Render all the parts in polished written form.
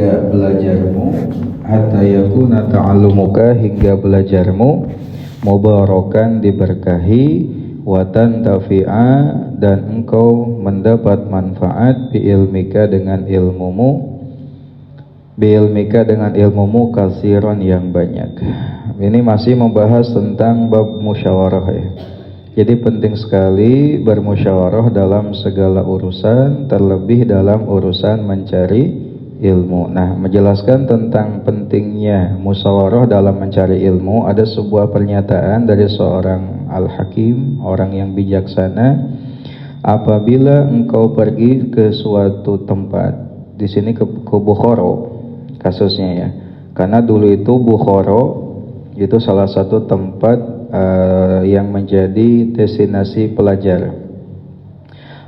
hingga belajarmu, hatta yakuna ta'allumuka hingga belajarmu, mubarakan diberkahi, wa tantafi'a dan engkau mendapat manfaat bi ilmika dengan ilmumu, kasiron yang banyak. Ini masih membahas tentang bab musyawarah ya. Jadi penting sekali bermusyawarah dalam segala urusan, terlebih dalam urusan mencari ilmu. Nah, menjelaskan tentang pentingnya musyawarah dalam mencari ilmu, ada sebuah pernyataan dari seorang al-hakim, orang yang bijaksana. Apabila engkau pergi ke suatu tempat, di sini ke Bukhara kasusnya ya, karena dulu itu Bukhara itu salah satu tempat yang menjadi destinasi pelajar.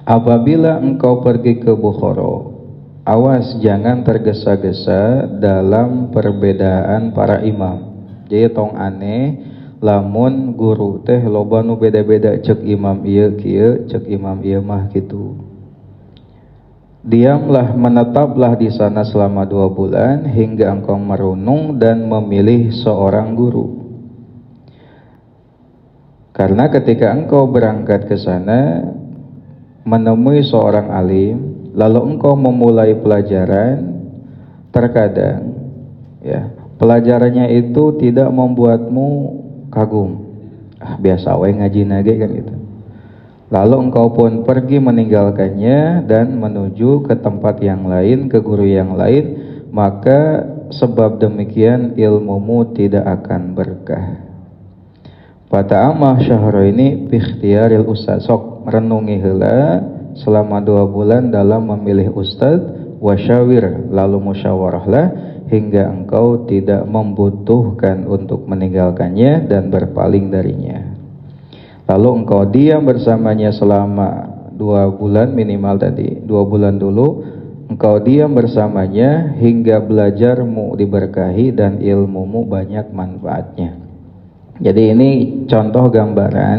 Apabila engkau pergi ke Bukhara, awas jangan tergesa-gesa dalam perbedaan para imam. Jadi tong aneh lamun guru teh loba nu beda-beda, cek imam ieu kieu, cek imam ieu mah gitu. Diamlah, menetaplah di sana selama 2 bulan hingga engkau merenung dan memilih seorang guru. Karena ketika engkau berangkat ke sana menemui seorang alim, lalu engkau memulai pelajaran, terkadang ya, pelajarannya itu tidak membuatmu kagum. Biasa we ngaji nage kan gitu. Lalu engkau pun pergi meninggalkannya dan menuju ke tempat yang lain, ke guru yang lain, maka sebab demikian ilmumu tidak akan berkah. Fata'amah syahra ini bikhtiyaril ustaz. Sok renungi heula selama 2 bulan dalam memilih ustaz, wasyawir, lalu musyawarahlah hingga engkau tidak membutuhkan untuk meninggalkannya dan berpaling darinya. Lalu engkau diam bersamanya selama 2 bulan minimal tadi, 2 bulan dulu engkau diam bersamanya hingga belajarmu diberkahi dan ilmumu banyak manfaatnya. Jadi ini contoh gambaran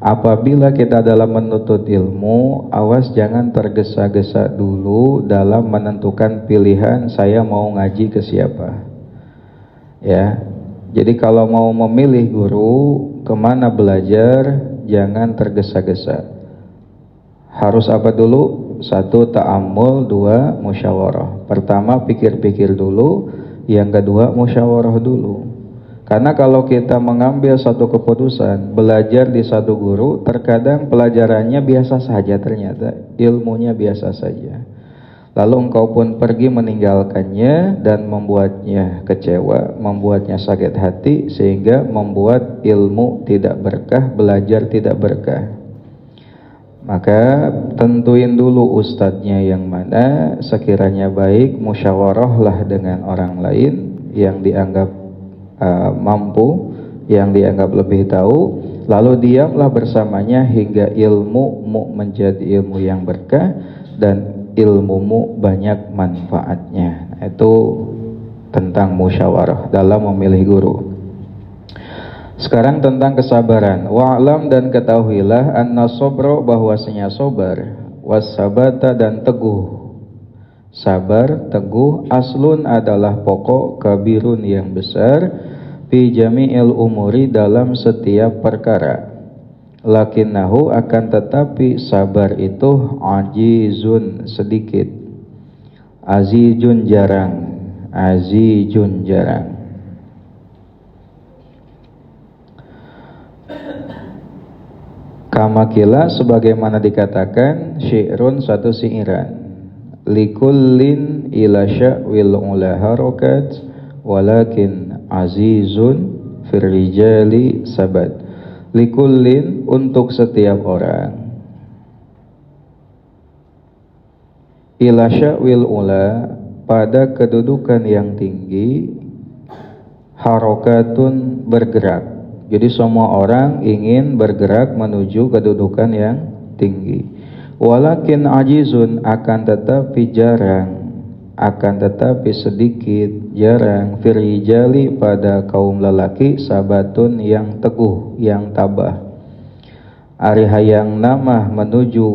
apabila kita dalam menuntut ilmu, awas jangan tergesa-gesa dulu dalam menentukan pilihan saya mau ngaji ke siapa. Ya, jadi kalau mau memilih guru kemana belajar, jangan tergesa-gesa. Harus apa dulu? 1 ta'ammul, 2 musyawarah. Pertama pikir-pikir dulu, yang kedua musyawarah dulu. Karena kalau kita mengambil satu keputusan, belajar di satu guru, terkadang pelajarannya biasa saja, ternyata ilmunya biasa saja. Lalu engkau pun pergi meninggalkannya dan membuatnya kecewa, membuatnya sakit hati, sehingga membuat ilmu tidak berkah, belajar tidak berkah. Maka tentuin dulu ustadznya yang mana, sekiranya baik musyawarahlah dengan orang lain yang dianggap mampu, yang dianggap lebih tahu, lalu diamlah bersamanya hingga ilmumu menjadi ilmu yang berkah dan ilmumu banyak manfaatnya. Itu tentang musyawarah dalam memilih guru. Sekarang tentang kesabaran. Wa'lam, dan ketahuilah anna sobro, bahwasanya sobar, wasabata, dan teguh. Sabar, teguh, aslun adalah pokok, kabirun yang besar, fi jami'il umuri dalam setiap perkara. Lakinnahu, akan tetapi sabar itu ajizun sedikit, azijun jarang, azijun jarang. Kamakila, sebagaimana dikatakan, syi'run, satu syi'iran, likullin ila sya'wil ula harokat, walakin azizun firrijali sabat. Likullin, untuk setiap orang, ila sya'wil ula, pada kedudukan yang tinggi, harokatun, bergerak. Jadi semua orang ingin bergerak menuju kedudukan yang tinggi. Walakin ajizun, akan tetapi jarang, akan tetapi sedikit, jarang, firijali, pada kaum lelaki, sabatun, yang teguh, yang tabah. Ari hayang namah menuju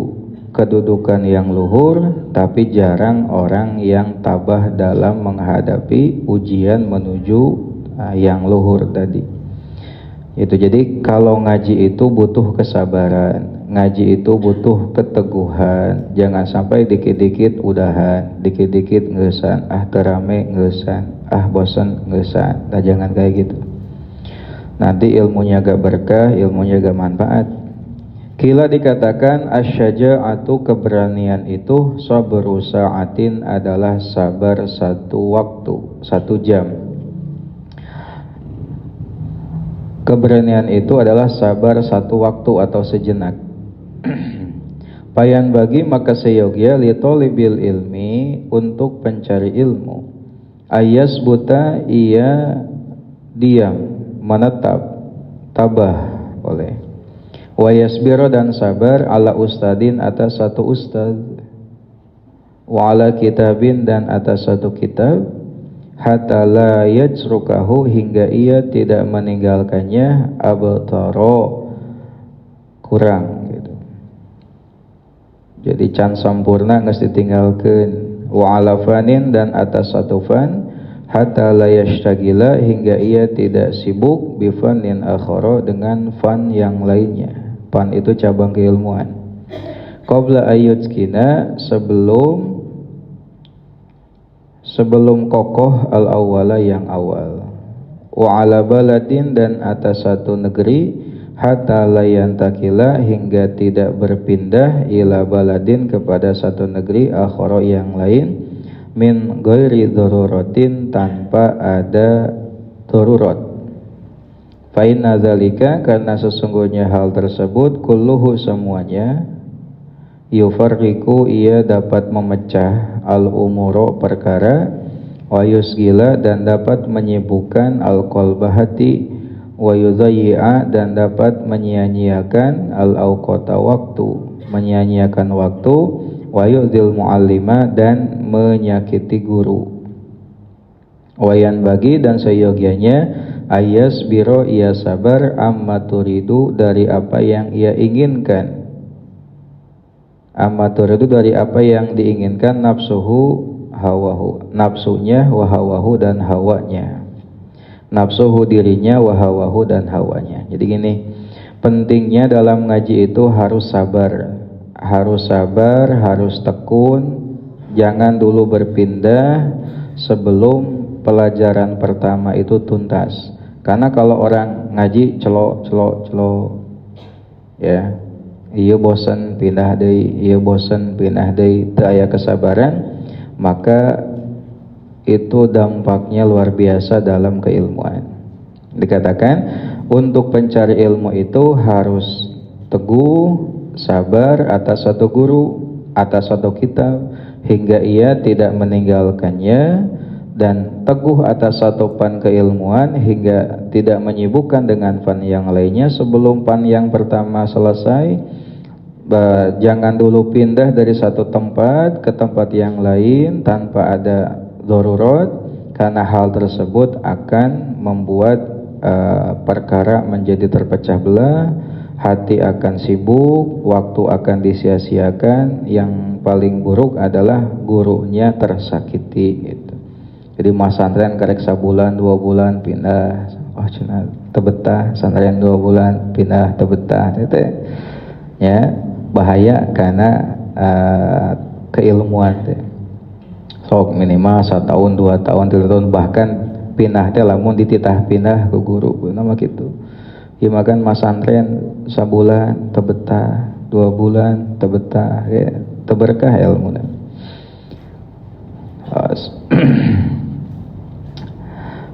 kedudukan yang luhur, tapi jarang orang yang tabah dalam menghadapi ujian menuju yang luhur tadi. Itu jadi kalau ngaji itu butuh kesabaran, ngaji itu butuh keteguhan. Jangan sampai dikit-dikit udahan, dikit-dikit ngesan, terame ngesan, bosan ngesan. Nah, jangan kayak gitu. Nanti ilmunya gak berkah, ilmunya gak manfaat. Kila dikatakan asyaja'atu, keberanian itu, sabru sa'atin, adalah sabar satu waktu, 1 jam. Keberanian itu adalah sabar 1 waktu atau sejenak. Payan bagi maka seyogia li tolibil ilmi, untuk pencari ilmu, ayas buta, ia diam, menetap, tabah oleh, wayasbiro, dan sabar, ala ustadin, atas 1 ustad, wa ala kitabin, dan atas 1 kitab, hatta la yajrukahu, hingga ia tidak meninggalkannya, abtaro, kurang gitu. Jadi can sampurna geus ditinggalkeun, wa ala fanin, dan atas 1 fan, hatta la yashtagila, hingga ia tidak sibuk, bifanin akhara, dengan fan yang lainnya. Fan itu cabang keilmuan. Qabla ayyutskina, sebelum kokoh, al awwala, yang awal. Wa ala baladin, dan atas 1 negeri, hatta la yantakila, hingga tidak berpindah, ila baladin, kepada 1 negeri, akhara, yang lain, min ghairi daruratin, tanpa ada darurat. Fa inna dzalika, karena sesungguhnya hal tersebut, kulluhu, semuanya, yufarriqu, ia dapat memecah, al umuro, perkara, wa yusgila, dan dapat menyibukkan, al qalba, hati, wa yudhayyi'a, dan dapat menyia-nyiakan, al awqata, waktu, menyia-nyiakan waktu, wa yu'dhil mu'allima, dan menyakiti guru. Wayan bagi, dan seyogianya, ayas biro, ia sabar, amma turidu, dari apa yang ia inginkan, amma turidu, dari apa yang diinginkan, nafsuhu, hawahu, nafsunya, wa hawahu, dan hawanya, nafsuhu, dirinya, wa hawahu, dan hawanya. Jadi gini, pentingnya dalam ngaji itu harus sabar, harus tekun, jangan dulu berpindah sebelum pelajaran pertama itu tuntas. Karena kalau orang ngaji celok ya, iya bosan pindah deui, teu aya kesabaran, maka itu dampaknya luar biasa dalam keilmuan. Dikatakan untuk pencari ilmu itu harus teguh, sabar atas 1 guru, atas 1 kitab, hingga ia tidak meninggalkannya, dan teguh atas 1 fan keilmuan, hingga tidak menyibukkan dengan fan yang lainnya sebelum fan yang pertama selesai. Jangan dulu pindah dari 1 tempat ke tempat yang lain tanpa ada darurat, karena hal tersebut akan membuat perkara menjadi terpecah belah, hati akan sibuk, waktu akan disia-siakan, yang paling buruk adalah gurunya tersakiti gitu. Jadi mas santren karek sabulan 2 bulan pindah, cenah tebetah, santren 2 bulan pindah tebetah, teh ya bahaya karena keilmuan teh. Sok minimal 1 tahun, 2 tahun, 3 tahun, bahkan pindah teh lamun dititah pindah ke guru nama gitu. Ieu makan mas santren sabulan tebetah, 2 bulan tebetah, ya teberkah ilmu.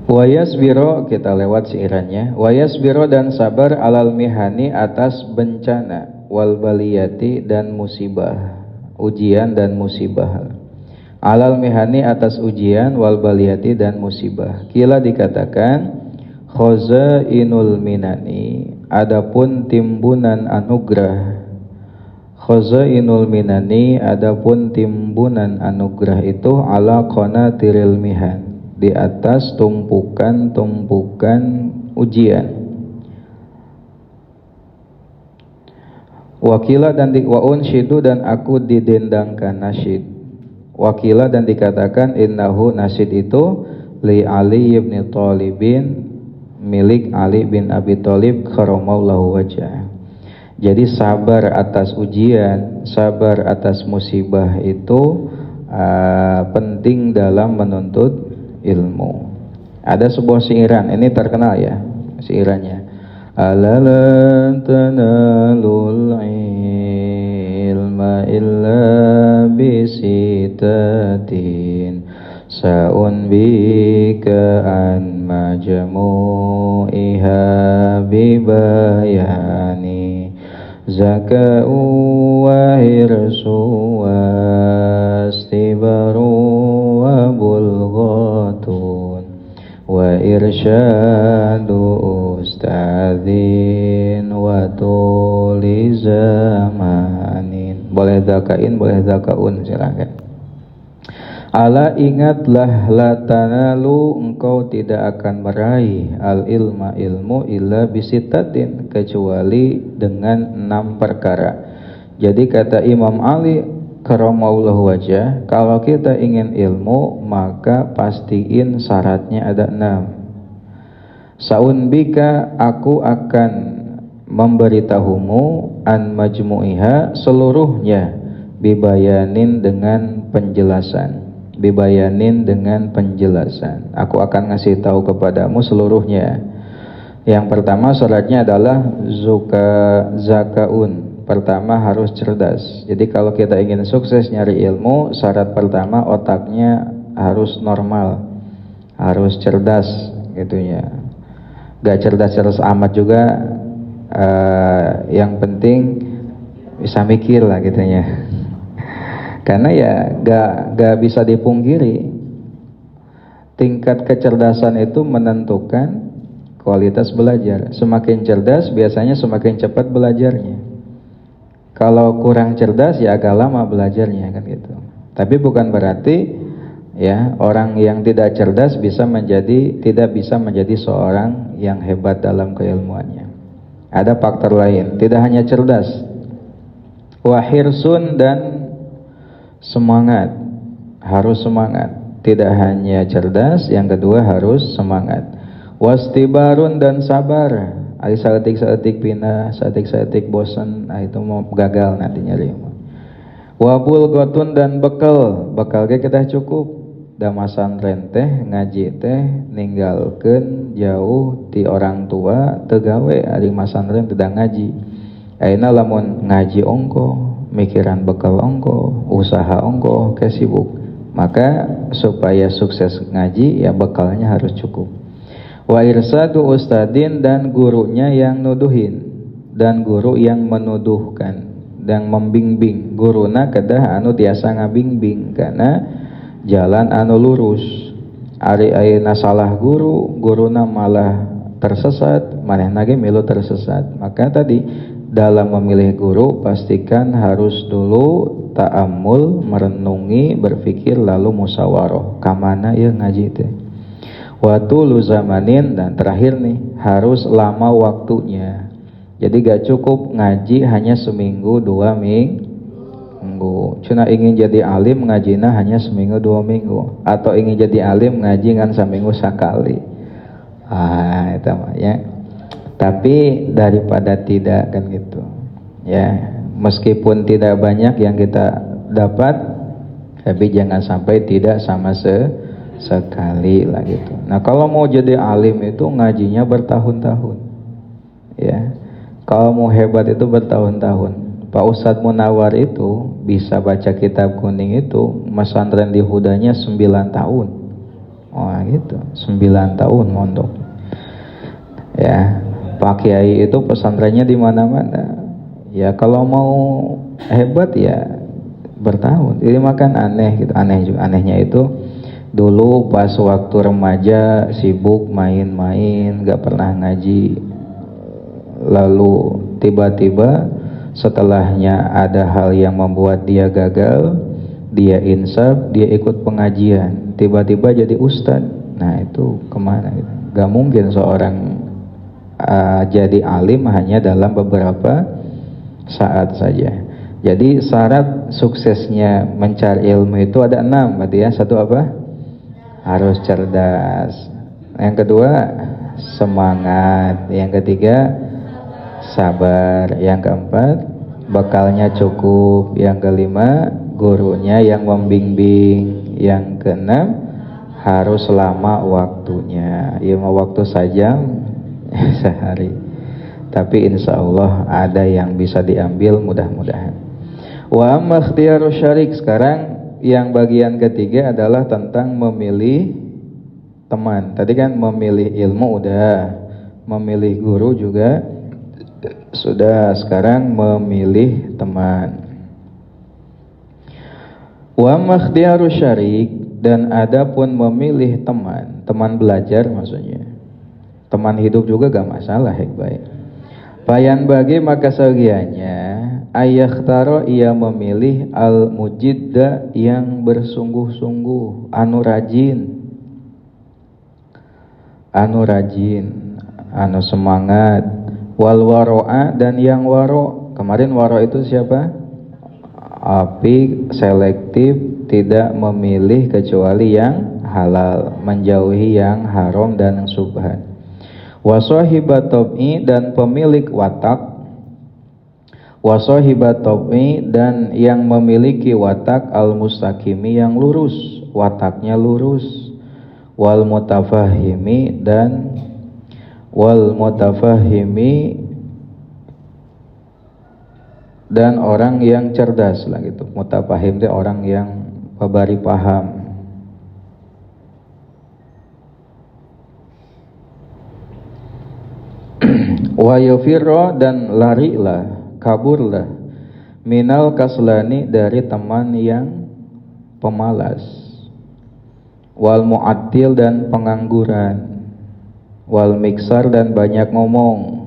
Wayasbiro, kita lewat siirannya. Wayasbiro, dan sabar, alal mihani, atas bencana, wal baliyati, dan musibah, ujian dan musibah. Alal mihani, atas ujian, wal baliyati, dan musibah. Kila dikatakan khazainul minani, adapun timbunan anugerah. Khazainul minani, adapun timbunan anugerah itu, ala qanatiril mihan, di atas tumpukan-tumpukan ujian. Wakila dan wa unsyidu dan aku didendangkan nasyid. Wakila dan dikatakan innahu nasyid itu li Ali bin Thalibin, milik Ali bin Abi Thalib karramallahu wajhah. Jadi sabar atas ujian, sabar atas musibah itu penting dalam menuntut ilmu. Ada sebuah syiran, ini terkenal ya syirannya. Ala lan tanalul ilma illa bisitatin sa'un bika an majmu'iha bibayani zaka'u wa hirsu wa istibaru wa bulghatun wa irsyadu ustadzin wa tuli zamanin. Boleh zakain, boleh zakaun, silakan. Ala ingatlah la tanalu, engkau tidak akan meraih al ilma ilmu illa bisitatin, kecuali dengan 6 perkara. Jadi kata Imam Ali karramallahu wajah, kalau kita ingin ilmu maka pastiin syaratnya ada 6. Saun bika, aku akan memberitahumu an majmu'iha, seluruhnya, bibayanin dengan penjelasan. Bibayanin dengan penjelasan. Aku akan ngasih tahu kepadamu seluruhnya. Yang pertama syaratnya adalah zakaun. Pertama harus cerdas. Jadi kalau kita ingin sukses nyari ilmu, syarat pertama otaknya harus normal, harus cerdas gitunya. Gak cerdas-cerdas amat juga, yang penting bisa mikir lah gitunya. Karena ya gak bisa dipungkiri, tingkat kecerdasan itu menentukan kualitas belajar. Semakin cerdas biasanya semakin cepat belajarnya. Kalau kurang cerdas ya agak lama belajarnya kan gitu. Tapi bukan berarti ya orang yang tidak cerdas tidak bisa menjadi seorang yang hebat dalam keilmuannya. Ada faktor lain, tidak hanya cerdas, wahirsun dan semangat, harus semangat. Tidak hanya cerdas, yang kedua harus semangat. Wastibarun dan sabar. Ada seetik pindah, seetik bosan, itu mau gagal nantinya ilmu. Wabul gotun dan bekal kita cukup. Damasan renteh ngaji teh ninggalkeun jauh ti orang tua tegawe ari masantren tidak ngaji. Ayeuna lamun ngaji ongko, mikiran bekal ongko, usaha ongko, kesibuk. Maka supaya sukses ngaji ya bekalnya harus cukup. Wa irsadu ustadin dan gurunya yang nuduhin, dan guru yang menuduhkan dan membimbing. Guruna kedah anu tiasa ngabingbing karena jalan anu lurus. Ari ayeuna salah guruna malah tersesat, manehna ge milu tersesat. Maka tadi dalam memilih guru pastikan harus dulu ta'ammul, merenungi, berpikir lalu musyawarah. Kamana ya ngaji teh. Watulu zamanin, dan terakhir nih harus lama waktunya. Jadi gak cukup ngaji hanya seminggu 2 minggu. Cuna ingin jadi alim ngajina hanya seminggu 2 minggu, atau ingin jadi alim ngaji kan seminggu sekali. Itu ya. Tapi daripada tidak kan gitu. Ya, meskipun tidak banyak yang kita dapat, tapi jangan sampai tidak sama sekali lah gitu. Nah kalau mau jadi alim itu ngajinya bertahun-tahun ya. Kalau mau hebat itu bertahun-tahun. Pak Ustadz Munawar itu bisa baca kitab kuning itu pesantren di Hudanya 9 tahun. Oh gitu, 9 tahun mondok ya. Pak Kiai itu pesantrennya di mana-mana ya. Kalau mau hebat ya bertahun. Ini makan aneh gitu. Anehnya itu dulu pas waktu remaja sibuk main-main, gak pernah ngaji. Lalu tiba-tiba setelahnya ada hal yang membuat dia gagal, dia insaf, dia ikut pengajian, tiba-tiba jadi ustadz. Nah itu kemana gitu? Gak mungkin seorang jadi alim hanya dalam beberapa saat saja. Jadi syarat suksesnya mencari ilmu itu ada 6, berarti ya. Satu apa? Harus cerdas. Yang kedua, semangat. Yang ketiga, sabar. Yang keempat, bekalnya cukup. Yang kelima, gurunya yang membimbing. Yang keenam, harus lama waktunya. Ya mau waktu sajam sehari. Tapi insya Allah ada yang bisa diambil mudah-mudahan. Wa amma ikhtiyaru syarik. Sekarang yang bagian ketiga adalah tentang memilih teman. Tadi kan memilih ilmu udah, memilih guru juga sudah. Sekarang memilih teman. Wa amma ikhtiyaru syarik, dan adapun memilih teman, teman belajar maksudnya. Teman hidup juga gak masalah, baik. Bayan bagi maka segianya ayakhtaro ia memilih al-mujidda yang bersungguh-sungguh, anu rajin, anu semangat, wal waro'a, dan yang waro. Kemarin waro itu siapa? Api, selektif, tidak memilih kecuali yang halal, menjauhi yang haram dan yang subhan. Wasohibat tob'i, dan pemilik watak. Wasohibat tob'i, dan yang memiliki watak al-mustaqimi, yang lurus, wataknya lurus. Wal mutafahimi, dan orang yang cerdas lah gitu. Mutafahim itu orang yang pabari paham. Wa yufirro, dan larilah, kaburlah, minal kaslani, dari teman yang pemalas. Wal mu'attil, dan pengangguran. Wal miksar, dan banyak ngomong.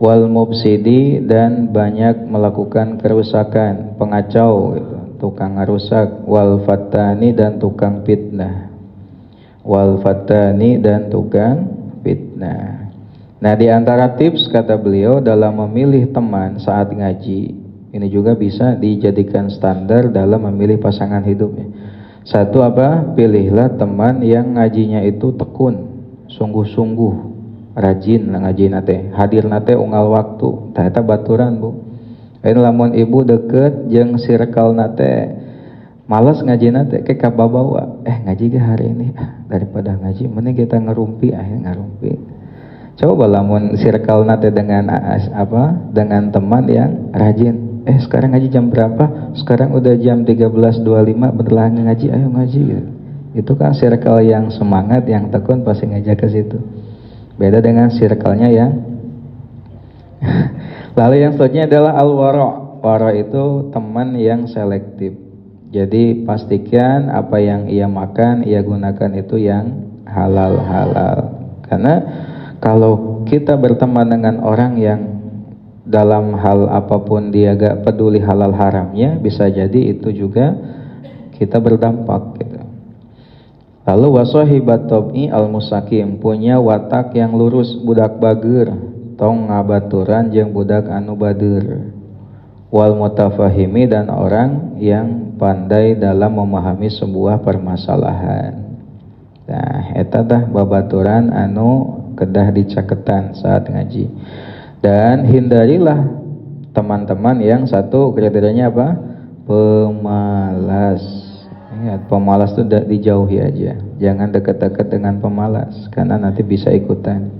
Wal mufsidi, dan banyak melakukan kerusakan, pengacau gitu, tukang rusak. Wal fatani, dan tukang fitnah. Wal fatani, dan tukang fitnah. Nah, di antara tips kata beliau dalam memilih teman saat ngaji, ini juga bisa dijadikan standar dalam memilih pasangan hidupnya. Satu apa? Pilihlah teman yang ngajinya itu tekun, sungguh-sungguh, rajin ngaji nate, hadir nate unggal waktu. Ternyata baturan bu. Ini lamun ibu deket jeung circle nate, malas ngaji nate ke kababawa. Ngaji ke hari ini daripada ngaji, mending kita ngerumpi, ngerumpi. Coba lamun circle nate dengan dengan teman yang rajin. Sekarang ngaji jam berapa? Sekarang udah jam 13.25, bentar lagi ngaji, ayo ngaji gitu. Itu kan circle yang semangat, yang tekun, pasti ngajak ke situ. Beda dengan circle-nya yang lalu yang selanjutnya adalah al-wara'. Wara itu teman yang selektif. Jadi pastikan apa yang ia makan, ia gunakan itu yang halal-halal. Karena kalau kita berteman dengan orang yang dalam hal apapun dia gak peduli halal haramnya, bisa jadi itu juga kita berdampak gitu. Lalu wasohibat tob'i al-musakim, punya watak yang lurus, budak bager, tong ngabaturan jeung budak anu bader. Wal mutafahimi, dan orang yang pandai dalam memahami sebuah permasalahan. Nah, eta tah babaturan anu kedah dicaketan saat ngaji. Dan hindarilah teman-teman yang satu kriterianya apa? Pemalas. Ingat, pemalas itu dijauhi aja. Jangan dekat-dekat dengan pemalas, karena nanti bisa ikutan.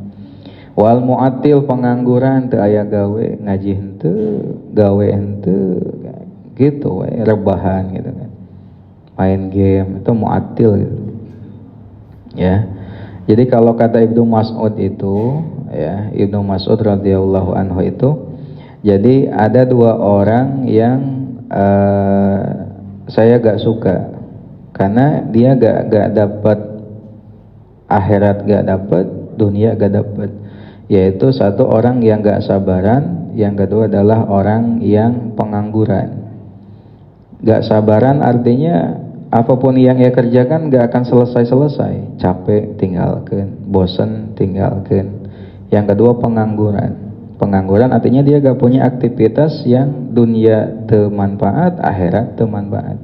Wal mu'atil, pengangguran, teu aya gawe, ngaji henteu, gawe henteu, gitu we, rebahan gitu kan. Main game itu mu'atil gitu. Ya. Jadi kalau kata Ibnu Mas'ud itu, ya, Ibnu Mas'ud radhiyallahu anhu itu, jadi ada dua orang yang saya gak suka, karena dia gak dapat akhirat, gak dapat dunia, gak dapat. Yaitu satu orang yang gak sabaran, yang kedua adalah orang yang pengangguran. Gak sabaran artinya apapun yang ia kerjakan gak akan selesai-selesai. Capek tinggalkan, bosan tinggalkan. Yang kedua pengangguran. Pengangguran artinya dia gak punya aktivitas yang dunia bermanfaat, akhirat bermanfaat.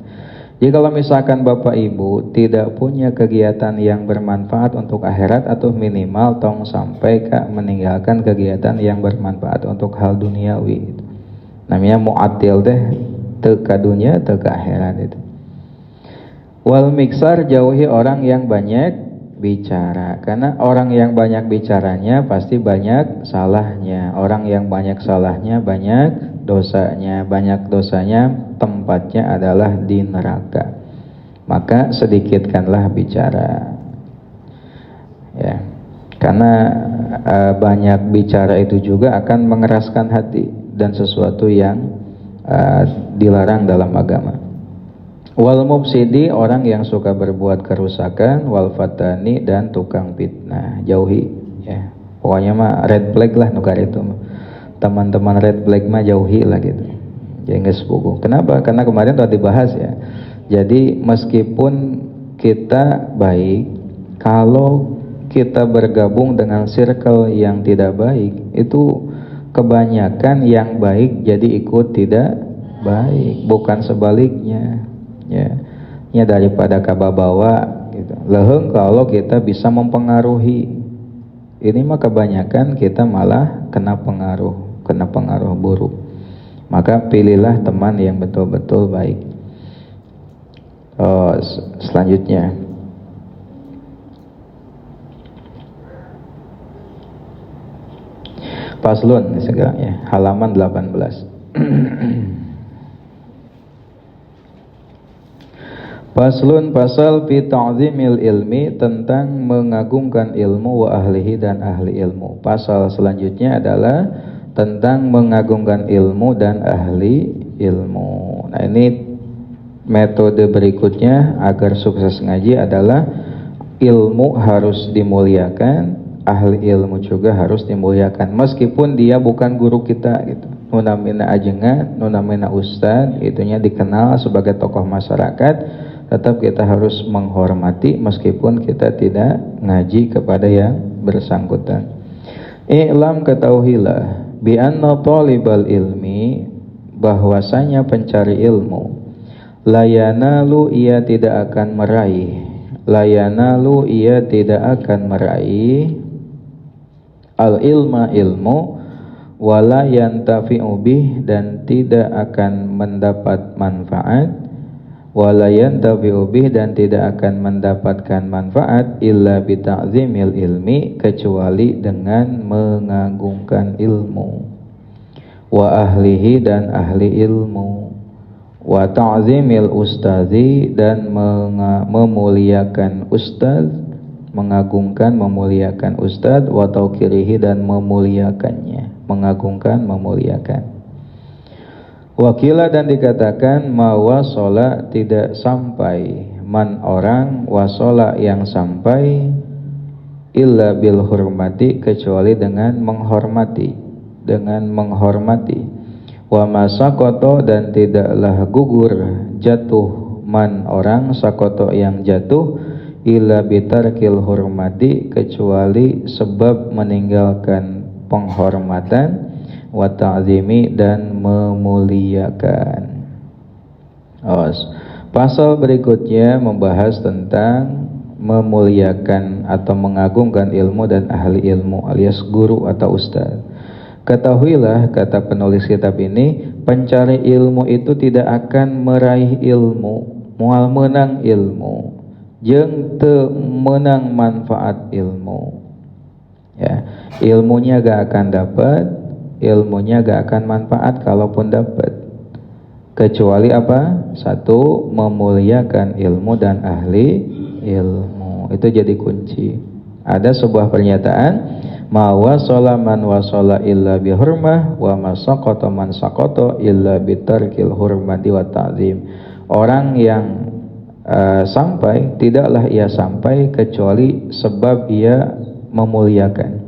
Jadi kalau misalkan Bapak Ibu tidak punya kegiatan yang bermanfaat untuk akhirat, atau minimal tong sampai meninggalkan kegiatan yang bermanfaat untuk hal duniawi. Namanya mu'atil teh teu ka dunia teu ka akhirat itu. Wal miksar, jauhi orang yang banyak bicara, karena orang yang banyak bicaranya pasti banyak salahnya. Orang yang banyak salahnya banyak dosanya. Banyak dosanya tempatnya adalah di neraka. Maka sedikitkanlah bicara, ya, karena banyak bicara itu juga akan mengeraskan hati dan sesuatu yang dilarang dalam agama. Wal mufsidi, orang yang suka berbuat kerusakan. Wal fatani, dan tukang fitnah, jauhi, ya. Pokoknya mah red flag lah nukar itu. Teman-teman red flag mah jauhi lah gitu. Jangan sepuku. Kenapa? Karena kemarin telah dibahas ya. Jadi meskipun kita baik, kalau kita bergabung dengan circle yang tidak baik, itu kebanyakan yang baik jadi ikut tidak baik, bukan sebaliknya. Ya daripada kababawa gitu. Leheng kalau kita bisa mempengaruhi. Ini mah kebanyakan kita malah kena pengaruh buruk. Maka pilihlah teman yang betul-betul baik. Selanjutnya, Faslun sekarang ya, halaman 18. Faslun, pasal fi ta'zimil ilmi, tentang mengagungkan ilmu, wa ahlihi, dan ahli ilmu. Pasal selanjutnya adalah tentang mengagungkan ilmu dan ahli ilmu. Nah, ini metode berikutnya agar sukses ngaji adalah ilmu harus dimuliakan, ahli ilmu juga harus dimuliakan, meskipun dia bukan guru kita gitu. Nunamina ajengan, nunamina ustad, itunya dikenal sebagai tokoh masyarakat, tetap kita harus menghormati meskipun kita tidak ngaji kepada yang bersangkutan. I'lam, ketahuilah, bi anna talibal ilmi, bahwasanya pencari ilmu, layanalu, ia tidak akan meraih, layanalu, ia tidak akan meraih al ilma, ilmu, wala yantafi'u bih, dan tidak akan mendapat manfaat, wala yantafi'u bih, dan tidak akan mendapatkan manfaat, illa bi ta'zimil ilmi, kecuali dengan mengagungkan ilmu, wa ahlihi, dan ahli ilmu, wa ta'zimil ustazi, dan memuliakan ustaz, mengagungkan memuliakan ustaz, wa tauqirihi, dan memuliakannya, mengagungkan memuliakan. Wakila, dan dikatakan, ma wasola, tidak sampai, man orang, wasola, yang sampai, illa bil hurmati, kecuali dengan menghormati, wa masakoto, dan tidaklah gugur, jatuh, man orang, sakoto, yang jatuh, illa bitarkil hurmati, kecuali sebab meninggalkan penghormatan, wa ta'zimi, dan memuliakan. Pasal berikutnya membahas tentang memuliakan atau mengagungkan ilmu dan ahli ilmu, alias guru atau ustaz. Ketahuilah, kata penulis kitab ini, pencari ilmu itu tidak akan meraih ilmu, moal menang ilmu, jeung teu menang manfaat ilmu. Ya, ilmunya gak akan dapat, ilmunya gak akan manfaat kalaupun dapat, kecuali apa? Satu, memuliakan ilmu dan ahli ilmu. Itu jadi kunci. Ada sebuah pernyataan, ma wasala man wasala illa bihurmah, wa ma saqata man saqata illa bitarkil hurmati wa ta'zim. Orang yang sampai, tidaklah ia sampai kecuali sebab ia memuliakan.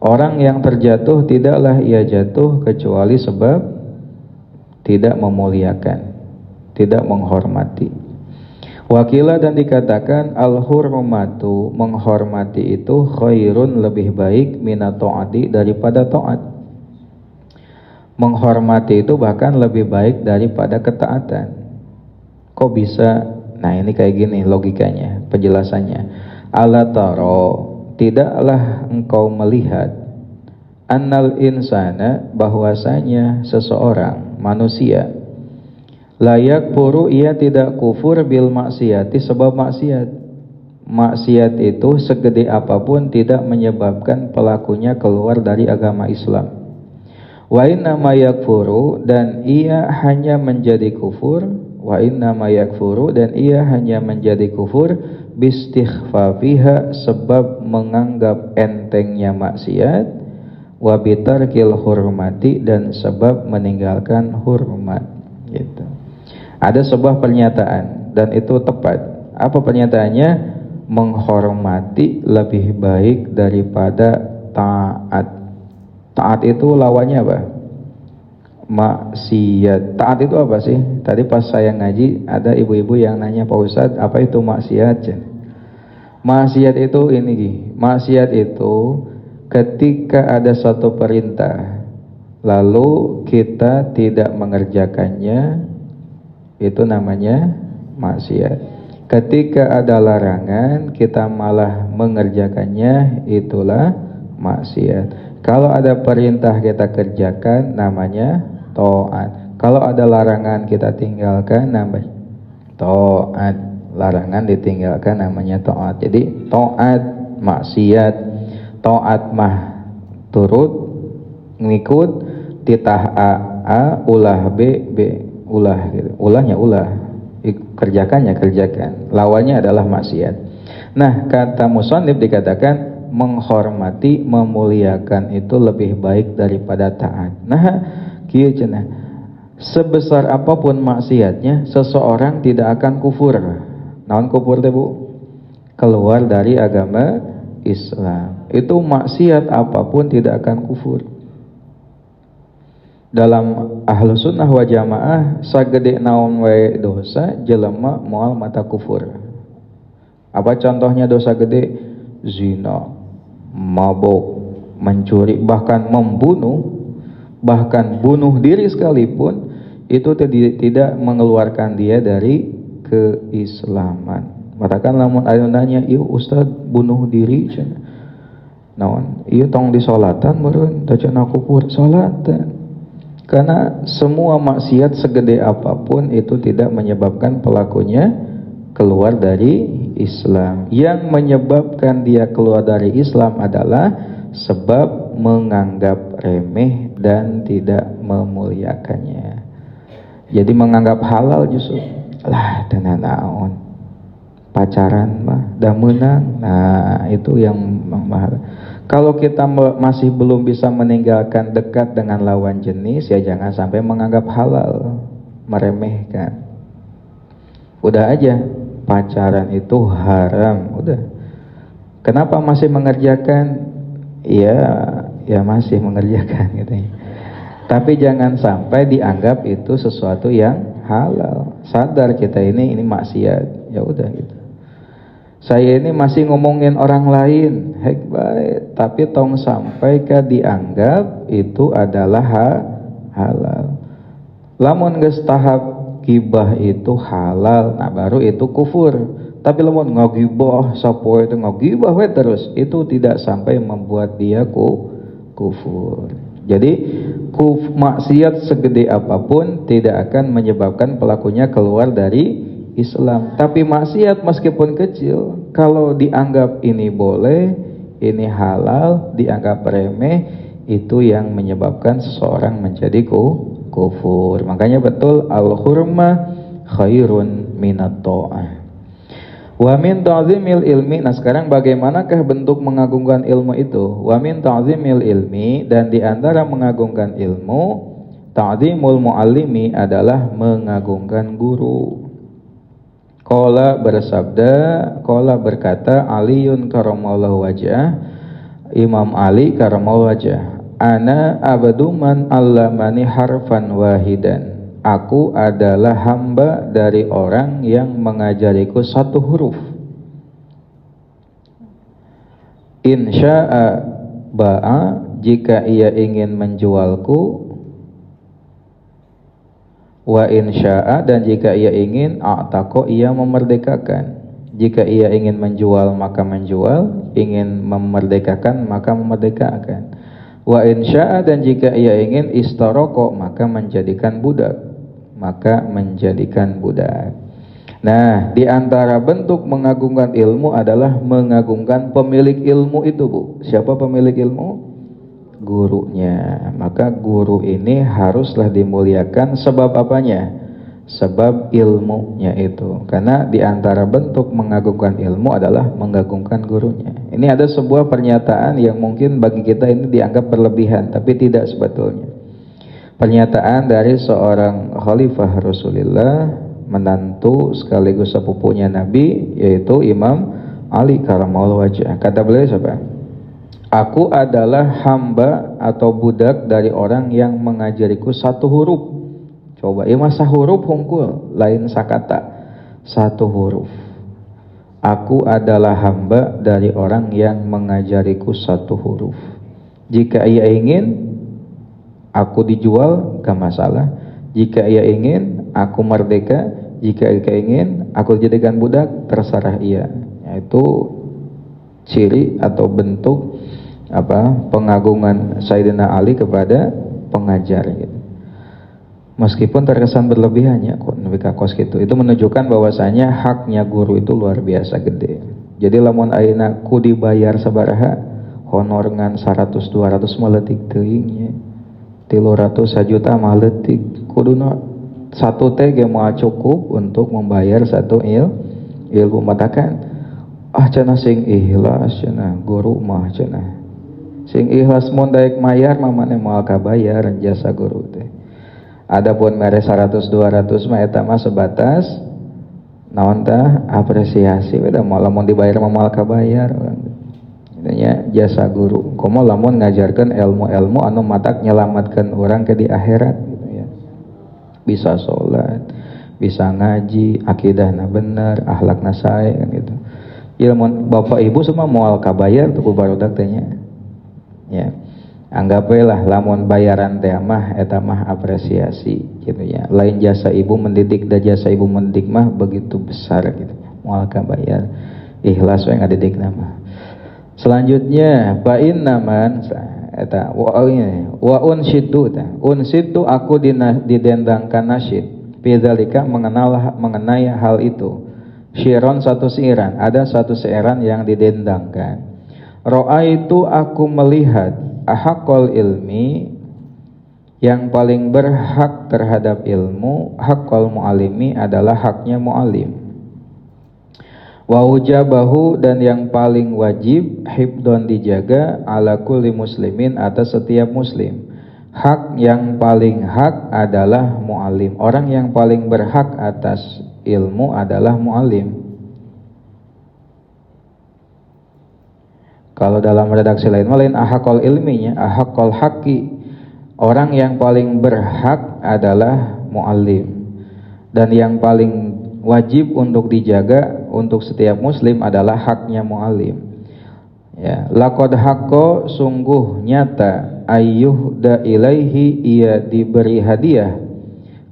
Orang yang terjatuh, tidaklah ia jatuh kecuali sebab tidak memuliakan, tidak menghormati. Wakila, dan dikatakan, al-hurmatu, menghormati itu, khairun, lebih baik, minat ta'ati, daripada ta'at. Menghormati itu bahkan lebih baik daripada ketaatan. Kok bisa? Nah, ini kayak gini logikanya, penjelasannya. Ala taro, tidaklah engkau melihat, annal insana, bahwasanya seseorang manusia, layak puru, ia tidak kufur bil maksiati, sebab maksiat. Maksiat itu segede apapun tidak menyebabkan pelakunya keluar dari agama Islam. Wa inna ma yakfuru, dan ia hanya menjadi kufur, wa inna ma yakfuru, dan ia hanya menjadi kufur bistighfafiha, sebab menganggap entengnya maksiat, wa bitarkil hurmati, dan sebab meninggalkan hormat. Gitu. Ada sebuah pernyataan dan itu tepat. Apa pernyataannya? Menghormati lebih baik daripada taat. Taat itu lawannya apa? Maksiat. Taat itu apa sih? Tadi pas saya ngaji ada ibu-ibu yang nanya, Pak Ustadz, apa itu maksiat? Maksiat itu ini, maksiat itu ketika ada suatu perintah lalu kita tidak mengerjakannya, itu namanya maksiat. Ketika ada larangan kita malah mengerjakannya, itulah maksiat. Kalau ada perintah kita kerjakan, namanya taat. Kalau ada larangan kita tinggalkan, namanya taat. Larangan ditinggalkan, namanya taat. Jadi taat, maksiat. Taat mah turut, ngikut, titah A, ulah B, ulah gitu. Ulahnya ulah, kerjakannya kerjakan. Lawannya adalah maksiat. Nah, kata musannif dikatakan menghormati, memuliakan itu lebih baik daripada taat. Nah, kieu cenah. Sebesar apapun maksiatnya, seseorang tidak akan kufur. Naon kufur teh, Bu? Keluar dari agama Islam. Itu maksiat apapun tidak akan kufur. Dalam Ahlus Sunnah wa Jamaah, sagede naon wae dosa jelema moal mata kufur. Apa contohnya dosa gede? Zina, mabok, mencuri, bahkan membunuh, bahkan bunuh diri sekalipun, itu tidak mengeluarkan dia dari keislaman. Katakan lamun aya nanya, "Ieu Ustaz bunuh diri cenah." Naon? Ieu tong disolatan meureun, teh cenah kufur salatan. Karena semua maksiat segede apapun itu tidak menyebabkan pelakunya keluar dari Islam. Yang menyebabkan dia keluar dari Islam adalah sebab menganggap remeh dan tidak memuliakannya. Jadi menganggap halal justru lah tenan naon. Pacaran mah dah menang. Nah, itu yang mahal. Kalau kita masih belum bisa meninggalkan dekat dengan lawan jenis, ya jangan sampai menganggap halal, meremehkan. Udah aja, pacaran itu haram, udah. Kenapa masih mengerjakan? Ya masih mengerjakan gitu ya. Tapi jangan sampai dianggap itu sesuatu yang halal. Sadar kita ini maksiat, ya udah gitu. Saya ini masih ngomongin orang lain, hek baik, tapi tong sampai ke dianggap itu adalah halal. Lamun geus tahap gibah itu halal, nah baru itu kufur. Tapi lamun ngagibah, sapoe itu ngagibah we terus, itu tidak sampai membuat dia kufur. Jadi maksiat segede apapun tidak akan menyebabkan pelakunya keluar dari Islam. Tapi maksiat meskipun kecil, kalau dianggap ini boleh, ini halal, dianggap remeh, itu yang menyebabkan seseorang menjadi kufur. Makanya betul al-hurmah khairun minat ta'ah. Wa min ta'zimil ilmi. Nah sekarang bagaimanakah bentuk mengagungkan ilmu itu? Wa min ta'zimil ilmi, dan di antara mengagungkan ilmu, ta'zimul muallimi adalah mengagungkan guru. Qala bersabda, qala berkata Aliun karamallahu wajhah, Imam Ali karamallahu wajhah, ana abdu man allamani harfan wahidan. Aku adalah hamba dari orang yang mengajariku satu huruf. Insya'a ba'a, jika ia ingin menjualku, Wa in syaa, dan jika ia ingin, a'taqa, ia memerdekakan. Jika ia ingin menjual maka menjual, ingin memerdekakan maka memerdekakan. Wa in syaa, dan jika ia ingin, istaraqa, maka menjadikan budak. Nah, di antara bentuk mengagungkan ilmu adalah mengagungkan pemilik ilmu itu, Bu. Siapa pemilik ilmu? Gurunya. Maka guru ini haruslah dimuliakan. Sebab apanya? Sebab ilmunya itu. Karena di antara bentuk mengagungkan ilmu adalah mengagungkan gurunya. Ini ada sebuah pernyataan yang mungkin bagi kita ini dianggap berlebihan, tapi tidak sebetulnya. Pernyataan dari seorang khalifah Rasulullah, menantu sekaligus sepupunya Nabi, yaitu Imam Ali karamallahu wajhah. Kata beliau siapa? Aku adalah hamba atau budak dari orang yang mengajariku satu huruf. Coba, ya masa huruf hungkul, lain sakata, satu huruf. Aku adalah hamba dari orang yang mengajariku satu huruf. Jika ia ingin, aku dijual, gak masalah. Jika ia ingin, aku merdeka. Jika ia ingin, aku jadikan budak, terserah ia. Yaitu ciri atau bentuk pengagungan Sayyidina Ali kepada pengajar gitu. Meskipun terkesan berlebihannya kok kos gitu. Itu menunjukkan bahwasanya haknya guru itu luar biasa gede. Jadi lamun ayeuna ku dibayar sabaraha, honor ngan 100 200 meletik teuing nya. 300 juta mah leutik. Kuduna satu teh ge moal cukup untuk membayar satu ilmu matakan. Cenah sing ikhlas cenah guru mah cenah. Sing ikhlas mun daek mayar mah mane moal kabayar jasa guru teh. Adapun mere 100 200 mah eta mah sebatas naon tah apresiasi we da lamun dibayar mah moal kabayar urang. Nya jasa guru. Komo lamun ngajarkeun ilmu-ilmu anu matak nyelamatkeun urang ke di akhirat gitu ya. Bisa salat, bisa ngaji, akidahna bener, akhlakna sae kan gitu. Ilmu bapak ibu semua moal kabayar tuh barudak teh nya. Ya, anggap lah lamun bayaran teh mah eta mah apresiasi gitu ya. Lain jasa ibu mendidik dan jasa ibu mendidik mah begitu besar gitu. Moal kabayar, ikhlas we ngadidik mah. Selanjutnya fa inna man eta wa unsitu aku didendangkan nasyid fi zalika mengenai hal itu. Syiron satu syiran, ada satu syiran yang didendangkan. Ro'a itu aku melihat ahakol ilmi, yang paling berhak terhadap ilmu, hakol mu'alimi adalah haknya mu'alim. Wa ujabahu, dan yang paling wajib hibdon dijaga ala kulli muslimin atas setiap muslim. Hak yang paling hak adalah mu'alim. Orang yang paling berhak atas ilmu adalah mu'alim. Kalau dalam redaksi lain ahakol ilminya, ahakol haki. Orang yang paling berhak adalah mu'allim. Dan yang paling wajib untuk dijaga untuk setiap muslim adalah haknya mu'allim. Ya, laqad haqqo, sungguh nyata, ayyuhda ilaihi, ia diberi hadiah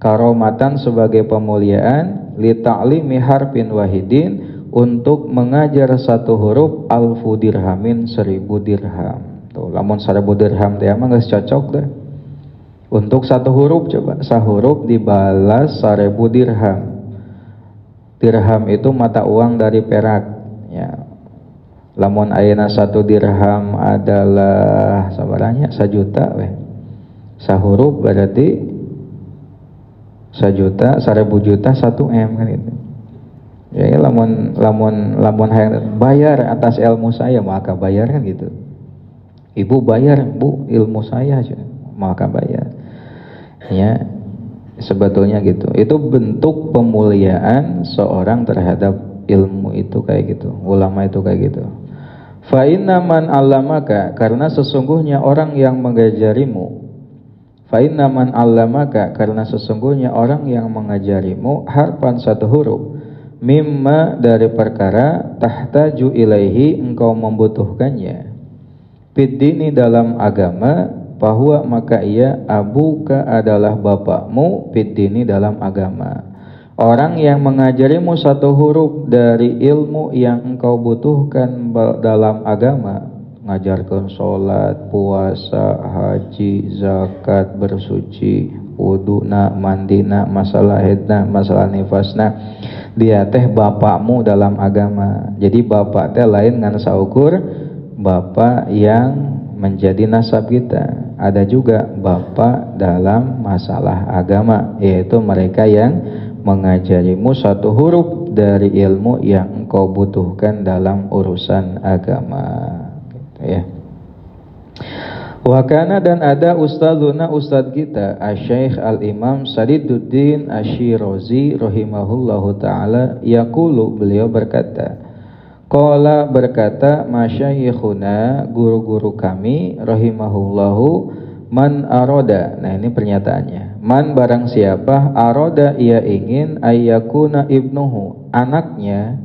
karomatan sebagai pemuliaan, li ta'limi harfin wahidin, untuk mengajar satu huruf alfu dirhamin 1000 dirham. Tuh, lamun 1000 dirham teh mah geus cocok dah. Untuk satu huruf coba, sahuruf dibalas 1000 dirham. Dirham itu mata uang dari perak ya. Lamun ayeuna 1 dirham adalah sabaranya 1 juta weh. Sahuruf berarti 1 juta, 1000 juta 1 M kan gitu. Ya, lamun hayang bayar atas ilmu saya maka bayar kan gitu. Ibu bayar Bu ilmu saya aja maka bayar. Ya, sebetulnya gitu. Itu bentuk pemuliaan seorang terhadap ilmu itu kayak gitu. Ulama itu kayak gitu. Fa inna man 'allamaka, karena sesungguhnya orang yang mengajarimu. Fa inna man 'allamaka, karena sesungguhnya orang yang mengajarimu harfan satu huruf. Mimma, dari perkara tahtaju ilaihi, engkau membutuhkannya. Fiddini, dalam agama, bahwa maka ia abuka adalah bapakmu fid dini dalam agama. Orang yang mengajarimu satu huruf dari ilmu yang engkau butuhkan dalam agama, ngajarkan sholat, puasa, haji, zakat, bersuci, wuduna, mandina, masalah haidna, masalah nifasna, dia teh bapakmu dalam agama. Jadi bapak teh lain ngan saukur bapak yang menjadi nasab kita. Ada juga bapak dalam masalah agama, yaitu mereka yang mengajarimu satu huruf dari ilmu yang engkau butuhkan dalam urusan agama, gitu ya. Wakana dan ada ustadzuna ustadz kita Asy-Syaikh Al-Imam Sadiduddin Asy-Syirazi rahimahullahu taala yaqulu, beliau berkata, qala berkata masyayikhuna, guru-guru kami rahimahullahu, man aroda. Nah ini pernyataannya, man barang siapa aroda ia ingin ayyakuna ibnuhu anaknya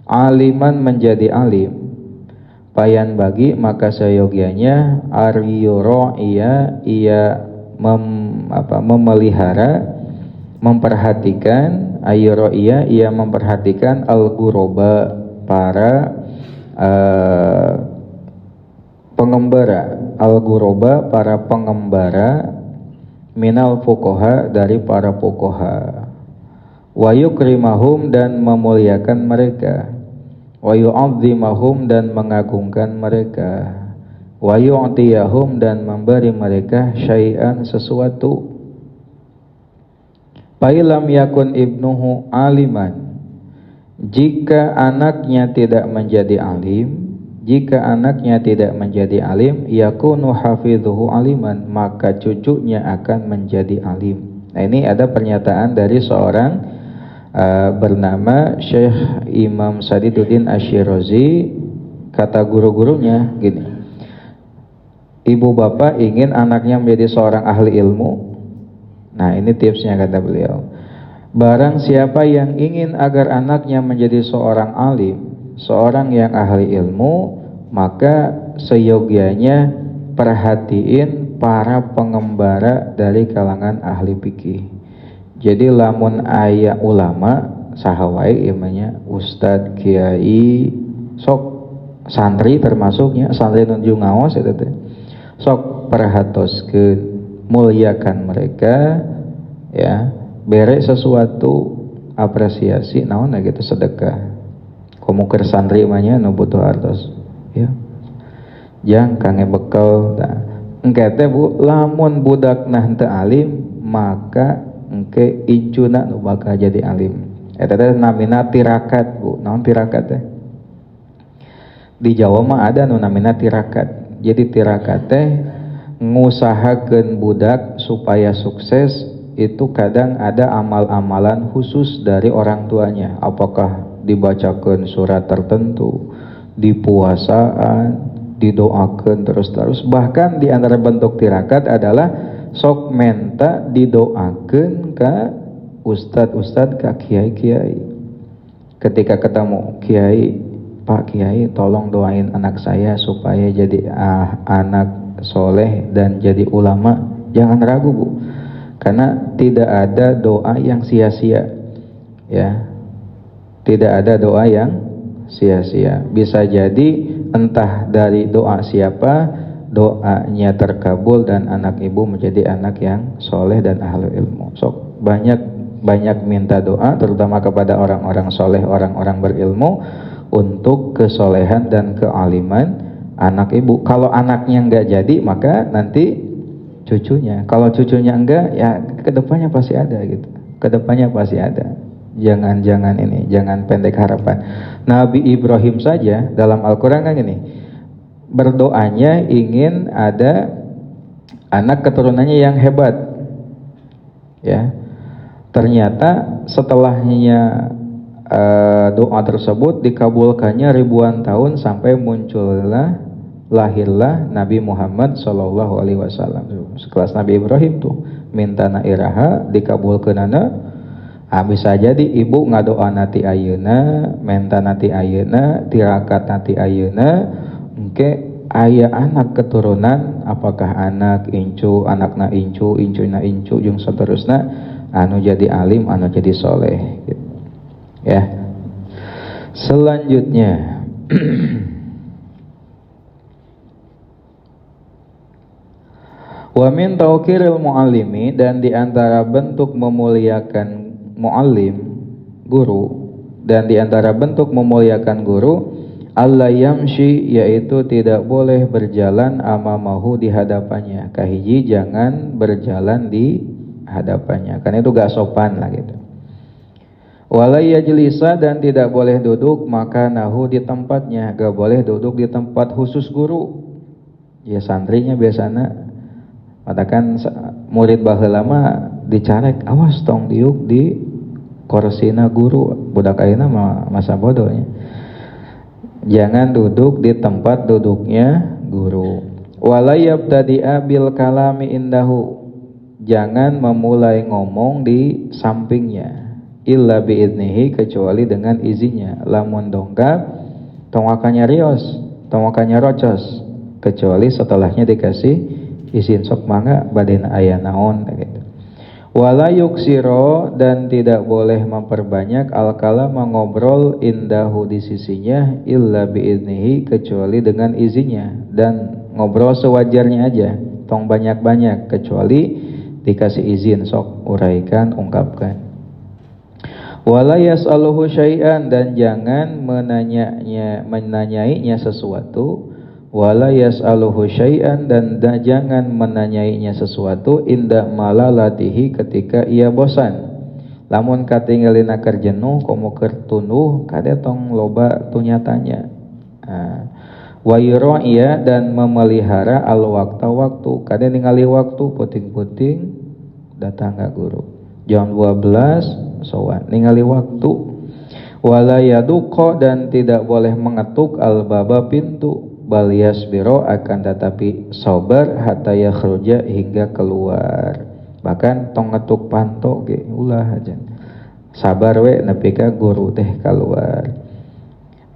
aliman menjadi alim, payan bagi maka seyogianya aryuro ia memelihara, memperhatikan, ayyuro ia memperhatikan al-guroba para pengembara, al-guroba para pengembara, minal fuqaha dari para fuqaha, wa yukrimahum dan memuliakan mereka, wa yu'azzimahum dan mengagungkan mereka, wa yu'tiyahum dan memberi mereka syai'an sesuatu. Failam yakun ibnuhu aliman, jika anaknya tidak menjadi alim, jika anaknya tidak menjadi alim, yakunu hafidhuhu aliman, maka cucunya akan menjadi alim. Nah ini ada pernyataan dari seorang bernama Syekh Imam Sadiduddin Asy-Syirazi. Kata guru-gurunya gini, ibu bapak ingin anaknya menjadi seorang ahli ilmu. Nah ini tipsnya kata beliau, barang siapa yang ingin agar anaknya menjadi seorang alim, seorang yang ahli ilmu, maka seyogianya perhatiin para pengembara dari kalangan ahli fikih. Jadi lamun aya ulama sahawai imanya ustad, kiai, sok santri termasuknya, santri nuju ngaos eta teh. Sok perhatoskeun, muliakan mereka ya, bere sesuatu apresiasi naon gitu sedekah. Komo keur santri mah nu butuh artos ya. Jang kange bekal tah. Engke teh Bu, lamun budakna henteu alim, maka engke icuna nu bakal jadi alim. Eta teh namina tirakat Bu. Naon tirakat teh? Di Jawa mah ada nu namina tirakat. Jadi tirakat teh ngusahakeun budak supaya sukses, itu kadang ada amal-amalan khusus dari orang tuanya. Apakah dibacakan surat tertentu, dipuasaan, didoakan terus-terus. Bahkan di antara bentuk tirakat adalah sok menta didoakan ke ustad-ustad, ke kiai-kiai. Ketika ketemu kiai, Pak Kiai tolong doain anak saya supaya jadi anak soleh dan jadi ulama. Jangan ragu Bu, karena tidak ada doa yang sia-sia ya, tidak ada doa yang sia-sia. Bisa jadi entah dari doa siapa, doanya terkabul dan anak ibu menjadi anak yang soleh dan ahli ilmu. So banyak minta doa terutama kepada orang-orang soleh, orang-orang berilmu, untuk kesolehan dan kealiman anak ibu. Kalau anaknya enggak jadi, maka nanti cucunya. Kalau cucunya enggak, ya kedepannya pasti ada gitu. Kedepannya pasti ada. Jangan pendek harapan. Nabi Ibrahim saja dalam Al-Quran kan gini, berdoanya ingin ada anak keturunannya yang hebat. Ya, ternyata setelahnya doa tersebut dikabulkannya ribuan tahun sampai lahirlah Nabi Muhammad Shallallahu Alaihi Wasallam. Sekelas Nabi Ibrahim tuh minta iraha dikabulkeunana. Bisa jadi ibu ngadoa nati ayeuna, menta nati ayeuna, tirakat nati ayeuna, engke aya anak keturunan, apakah anak incu, anakna incu, incuna incu jeung saterusna anu jadi alim, anu jadi soleh gitu. Ya. Selanjutnya wa min tauqiril muallimi, dan di antara bentuk memuliakan muallim, guru, dan di antara bentuk memuliakan guru, alla yamshi, yaitu tidak boleh berjalan amamahu, di hadapannya. Kahiji, jangan berjalan di hadapannya, karena itu gak sopan lah gitu. Wala yajlisa, dan tidak boleh duduk makanahu, di tempatnya. Gak boleh duduk di tempat khusus guru. Ya santrinya biasanya katakan murid baheula mah dicarek, awas tong diuk di korsina guru, budak ayeuna mah masa bodohnya. Jangan duduk di tempat duduknya guru. Wala yabtadi'a bil kalami indahu, jangan memulai ngomong di sampingnya. Illa biidnihi, kecuali dengan izinnya. Lamun dongkap tong wakanya rios, tong wakanya rocos, kecuali setelahnya dikasih izin, sok mangga baden aya naon gitu. Wala yuksiro, dan tidak boleh memperbanyak al-kalam, mengobrol indahu, di sisinya, illa biidnihi, kecuali dengan izinnya. Dan ngobrol sewajarnya aja, tong banyak-banyak, kecuali dikasih izin, sok uraikan, ungkapkan. Wala yas'aluhu syai'an, dan jangan menanyainya sesuatu. Wala yas'aluhu syai'an, dan jangan menanyainya sesuatu inda malalatihi, ketika ia bosan. Lamun katinggalina keur jenuh, komo keur tunduh, kade tong loba tunya-tanya. Wa yura'iya, dan memelihara al waktu, kade ningali waktu, puting-puting datang ka guru. Jam 12 sowan ningali waktu. Wala yaduqa, dan tidak boleh mengetuk al baba, pintu. Bal yasbiro, akan tetapi sabar, hatta yakhruja, hingga keluar. Bahkan tong ngetuk panto ge ulah aja, sabar we nepi ka guru teh keluar.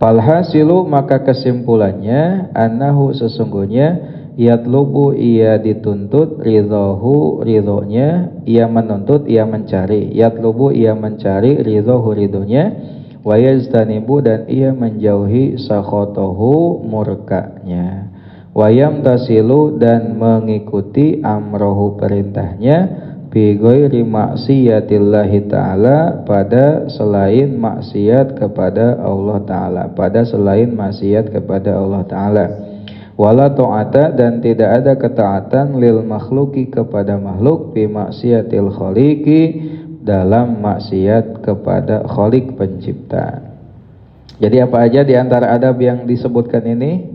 Falhasilu, maka kesimpulannya, annahu, sesungguhnya, yatlubu, ia dituntut, ridhohu, ridhonya, ia menuntut, ia mencari. Yatlubu, ia mencari, ridhohu, ridhonya. Wa yaztanibu, dan ia menjauhi, sakhotohu, murkanya. Wa yamtasilu, dan mengikuti, amrohu, perintahnya, bi ghairi maksiyatillahi ta'ala, pada selain maksiat kepada Allah ta'ala, pada selain maksiat kepada Allah ta'ala. Wala ta'ata, dan tidak ada ketaatan, lil makhluki, kepada makhluk, bi maksiatil khaliqi, dalam maksiat kepada Khalik, pencipta. Jadi apa aja di antara adab yang disebutkan ini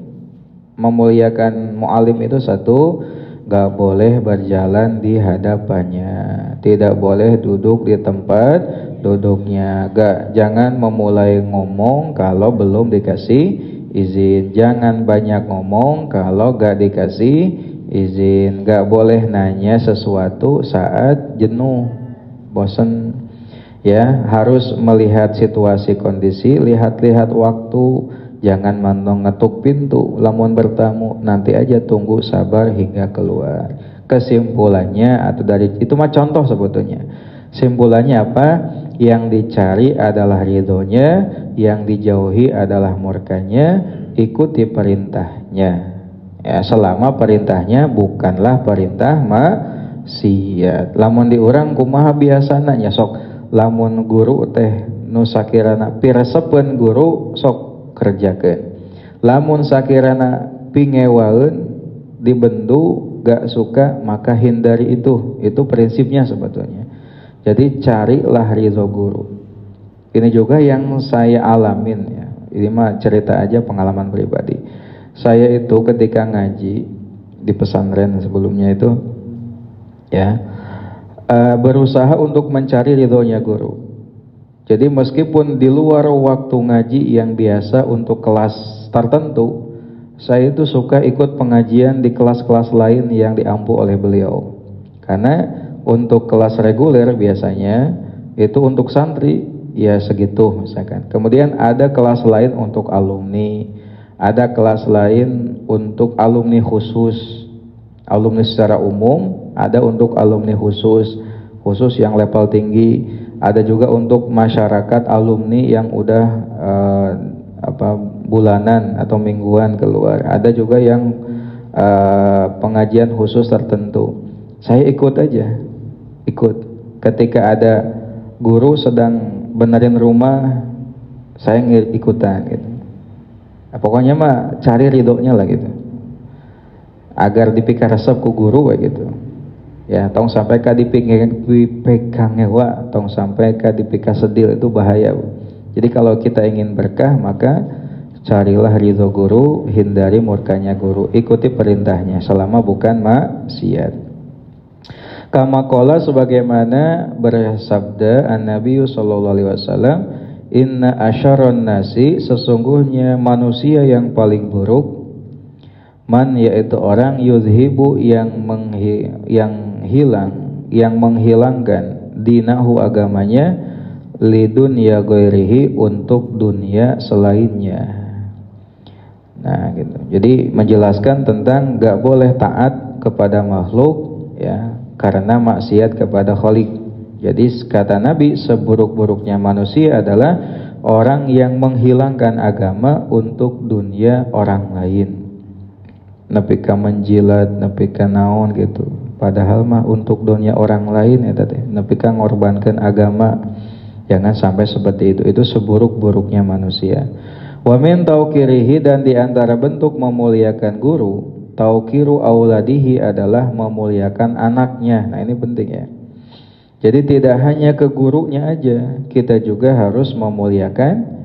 memuliakan mu'alim itu? Satu, gak boleh berjalan di hadapannya, tidak boleh duduk di tempat duduknya, jangan memulai ngomong kalau belum dikasih izin, jangan banyak ngomong kalau gak dikasih izin, gak boleh nanya sesuatu saat jenuh, bosan, ya, harus melihat situasi kondisi, lihat-lihat waktu, jangan mengetuk pintu lamun bertamu, nanti aja tunggu, sabar hingga keluar. Kesimpulannya, atau dari itu mah contoh sebetulnya, simpulannya apa? Yang dicari adalah ridhonya, yang dijauhi adalah murkanya, ikuti perintahnya, ya, selama perintahnya bukanlah perintah maksiat. Lamun diurang kumaha biasana nya, sok lamun guru teh nu sakirana piresepeun guru sok kerjakeun, lamun sakirana pingewaeun dibendu gak suka maka hindari itu prinsipnya sebetulnya. Jadi carilah ridho guru. Ini juga yang saya alamin, ya, ini mah cerita aja, pengalaman pribadi saya itu ketika ngaji di pesantren sebelumnya itu, ya, berusaha untuk mencari ridhonya guru. Jadi meskipun di luar waktu ngaji yang biasa untuk kelas tertentu, saya itu suka ikut pengajian di kelas-kelas lain yang diampu oleh beliau. Karena untuk kelas reguler biasanya itu untuk santri, ya segitu misalkan. Kemudian ada kelas lain untuk alumni, Ada kelas lain untuk alumni khusus, alumni secara umum, ada untuk alumni khusus yang level tinggi, ada juga untuk masyarakat alumni yang udah bulanan atau mingguan keluar, ada juga yang pengajian khusus tertentu. Saya ikut aja, ketika ada guru sedang benerin rumah, saya ikutan gitu. Pokoknya mah cari ridhonya lah gitu, agar dipikar resep ku guru gitu ya. Tong sampai ka dipikang ngewa, tong sampai ka dipikar sedil, itu bahaya. Jadi kalau kita ingin berkah, maka carilah ridho guru, hindari murkanya guru, ikuti perintahnya selama bukan maksiat. Kama qala, sebagaimana bersabda An-Nabi sallallahu alaihi wasallam, inna asyarron nasi, sesungguhnya manusia yang paling buruk, man, yaitu orang, yudhibu, yang menghilangkan, dinahu, agamanya, lidunya ghairihi, untuk dunia selainnya. Nah gitu. Jadi menjelaskan tentang gak boleh taat kepada makhluk ya, karena maksiat kepada Khalik. Jadi kata Nabi, seburuk-buruknya manusia adalah orang yang menghilangkan agama untuk dunia orang lain. Nepika menjilat, nepika naon gitu. Padahal mah untuk dunia orang lain ya teh. Nepika ngorbankan agama. Jangan sampai seperti itu. Itu seburuk-buruknya manusia. Wa min taukirihi, dan di antara bentuk memuliakan guru, tauqiru auladihi, adalah memuliakan anaknya. Nah ini penting ya. Jadi tidak hanya ke gurunya aja, kita juga harus memuliakan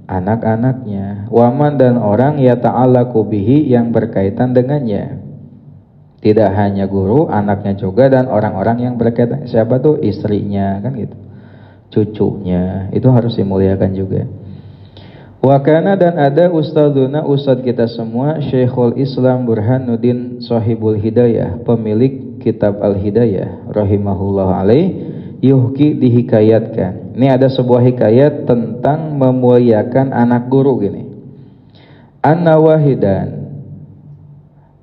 anak-anaknya. Waman, dan orang yata'allaqu bihi, yang berkaitan dengannya. Tidak hanya guru, anaknya juga, dan orang-orang yang berkaitan. Siapa tuh? Istrinya kan gitu, cucunya, itu harus dimuliakan juga. Wakana, dan ada ustadzuna, ustadz kita semua, Syekhul Islam Burhanuddin Shahibul Hidayah, pemilik kitab Al-Hidayah rahimahullah alaih, yuhki, dihikayatkan. Ini ada sebuah hikayat tentang memuliakan anak guru gini. Anna wahidan,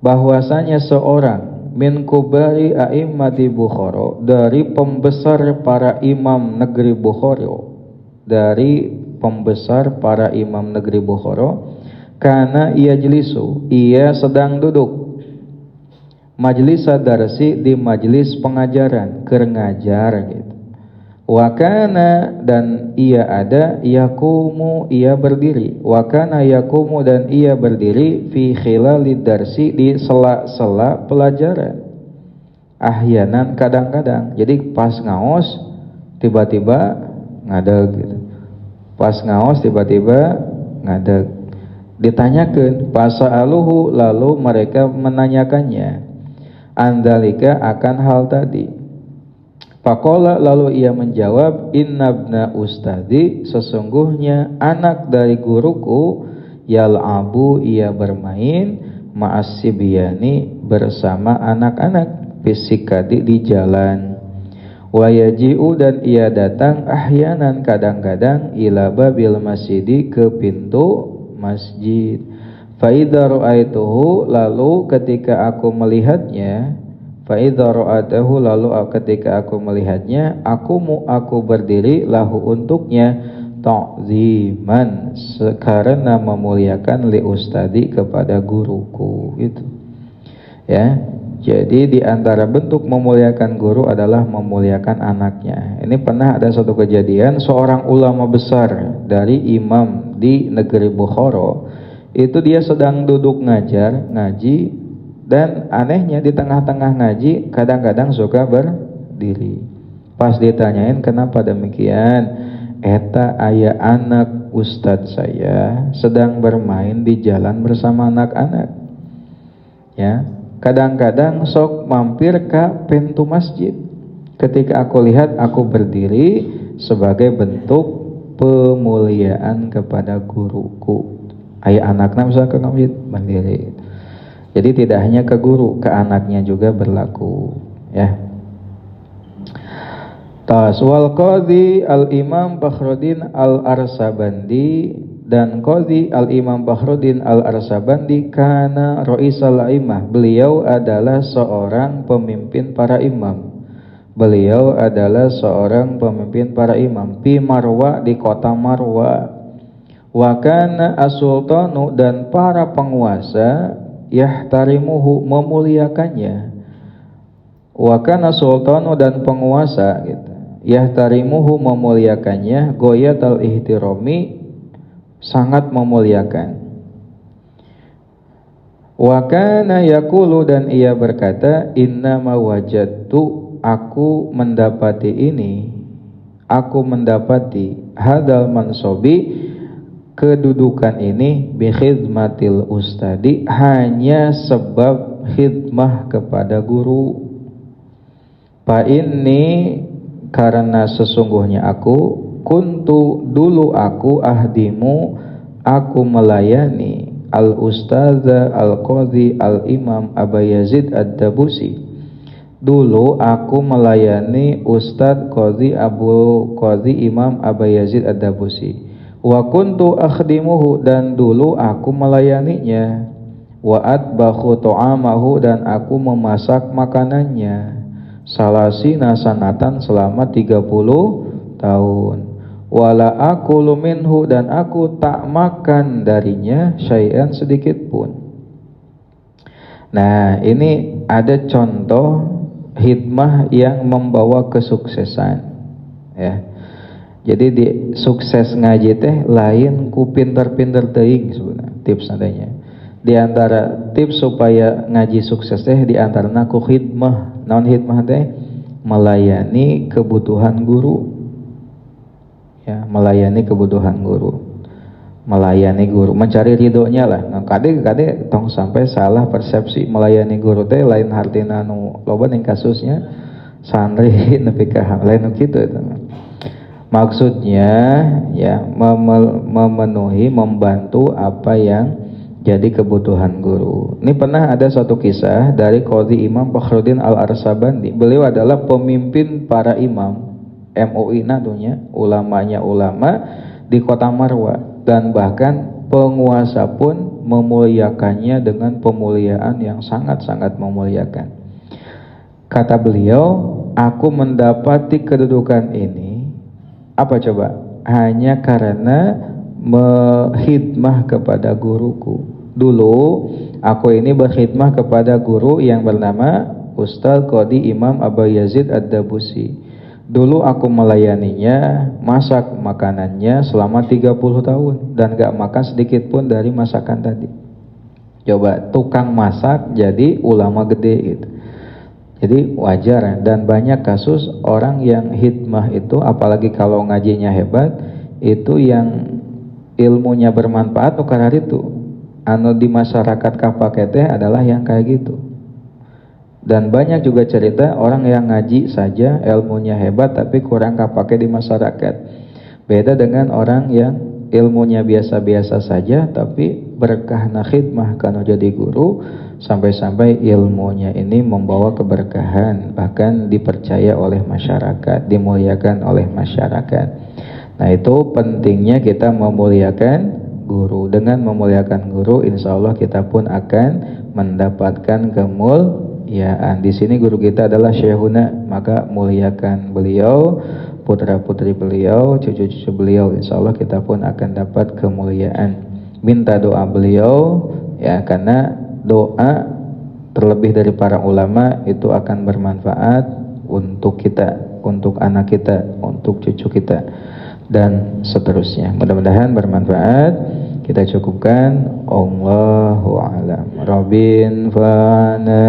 bahwasanya seorang, min kubari a'immati Bukhara, dari pembesar para imam negeri Bukhara, dari pembesar para imam negeri Bukhara, karena ia jelisu, ia sedang duduk, majlis darsi, di majlis pengajaran, keur ngajar gitu. Wakana, dan ia ada, yakumu, ia berdiri, wakana yakumu, dan ia berdiri, fi khilalid darsi, di sela-sela pelajaran, ahyanan, kadang-kadang. Jadi pas ngaos tiba-tiba ngadeg gitu, pas ngaos tiba-tiba ngadeg. Ditanyakan, pasa'aluhu, lalu mereka menanyakannya, andalika, akan hal tadi. Faqala, lalu ia menjawab, innabna ustadi, sesungguhnya anak dari guruku, yal'abu, ia bermain, ma'as-sibyani, bersama anak-anak, fisikadi, di jalan. Wayaji'u, dan ia datang, ahyanan, kadang-kadang, ila babil masjidi, ke pintu masjid. Fa'idha ra'aituhu, lalu ketika aku melihatnya, fa'idha ra'aituhu, lalu ketika aku melihatnya, aku berdiri, lahu, untuknya, ta'ziman, karena memuliakan, li ustadi, kepada guruku. Itu ya. Jadi di antara bentuk memuliakan guru adalah memuliakan anaknya. Ini pernah ada satu kejadian, seorang ulama besar dari imam di negeri Bukhara, itu dia sedang duduk ngaji, dan anehnya di tengah-tengah ngaji kadang-kadang suka berdiri. Pas ditanyain kenapa demikian, eta aya anak ustadz saya sedang bermain di jalan bersama anak-anak ya. Kadang-kadang sok mampir ke pintu masjid. Ketika aku lihat, aku berdiri sebagai bentuk pemuliaan kepada guruku. Ayah anaknya misalnya ke masjid, berdiri. Jadi tidak hanya ke guru, ke anaknya juga berlaku ya. Taswal Qadhi Al-Imam Fakhruddin Al-Arsabandi, dan Qadhi Al-Imam Bakhruddin Al-Arsabandi kana Raisal A'immah, beliau adalah seorang pemimpin para imam. Beliau adalah seorang pemimpin para imam fi Marwa, di kota Marwa. Wa kana as-sultanu, dan para penguasa yahtarimuhu, memuliakannya. Wa kana sultanu, dan penguasa gitu, yahtarimuhu, memuliakannya, goyatal ihtirami, sangat memuliakan. Wa kana yaqulu, dan ia berkata, inna ma wajadtu, aku mendapati ini, aku mendapati hadal mansobi, kedudukan ini, bi khidmatil ustadi, hanya sebab khidmah kepada guru. Fa inni, karena sesungguhnya aku, kuntu, dulu aku, ahdimu, aku melayani, al ustadza al qadhi al imam Aba Yazid ad-Dabusi. Dulu aku melayani Ustadz Qadhi Imam Aba Yazid ad-Dabusi. Wa kuntu akhdimuhu, dan dulu aku melayaninya. Wa atbakhu ta'amahu, dan aku memasak makanannya. Salasina sanatan, selama 30 tahun. Wala aqulu minhu, dan aku tak makan darinya syai'an, sedikit pun. Nah, ini ada contoh hikmah yang membawa kesuksesan, ya. Jadi di sukses ngaji teh lain ku pinter-pinter teuing sebenarnya tips adanya. Di antara tips supaya ngaji sukses teh di antarana ku hikmah. Naon hikmah teh? Melayani kebutuhan guru. Ya, melayani kebutuhan guru. Melayani guru, mencari ridhonya lah. Nah, kade tong sampai salah persepsi melayani guru teh lain hartina nu loba ning kasusnya santri nepi ka lain kitu eta. Maksudnya ya memenuhi, membantu apa yang jadi kebutuhan guru. Ini pernah ada suatu kisah dari Qadhi Imam Bakhruddin Al-Arsabandi. Beliau adalah pemimpin para imam MUI nadunya, ulamanya ulama di kota Marwa, dan bahkan penguasa pun memuliakannya dengan pemuliaan yang sangat-sangat memuliakan. Kata beliau, aku mendapati kedudukan ini, apa coba? Hanya karena berkhidmah kepada guruku. Dulu aku ini berkhidmah kepada guru yang bernama Ustadz Qadhi Imam Aba Yazid ad-Dabusi. Dulu aku melayaninya, masak makanannya selama 30 tahun dan gak makan sedikit pun dari masakan tadi. Coba, tukang masak jadi ulama gede gitu. Jadi wajar, dan banyak kasus orang yang hikmah itu, apalagi kalau ngajinya hebat, itu yang ilmunya bermanfaat tukar itu. Anu di masyarakat kapake teh adalah yang kayak gitu. Dan banyak juga cerita orang yang ngaji saja ilmunya hebat tapi kurang kapake di masyarakat. Beda dengan orang yang ilmunya biasa-biasa saja tapi berkah khidmah kana jadi guru, sampai-sampai ilmunya ini membawa keberkahan, bahkan dipercaya oleh masyarakat, dimuliakan oleh masyarakat. Nah, itu pentingnya kita memuliakan guru. Dengan memuliakan guru, insya Allah kita pun akan mendapatkan kemuliaan. Di sini guru kita adalah Syekhuna, maka muliakan beliau, putra-putri beliau, cucu-cucu beliau, insya Allah kita pun akan dapat kemuliaan. Minta doa beliau, ya, karena doa terlebih dari para ulama itu akan bermanfaat untuk kita, untuk anak kita, untuk cucu kita, dan seterusnya. Mudah-mudahan bermanfaat. Kita cukupkan. Allahu a'lam. Rabbin fa'na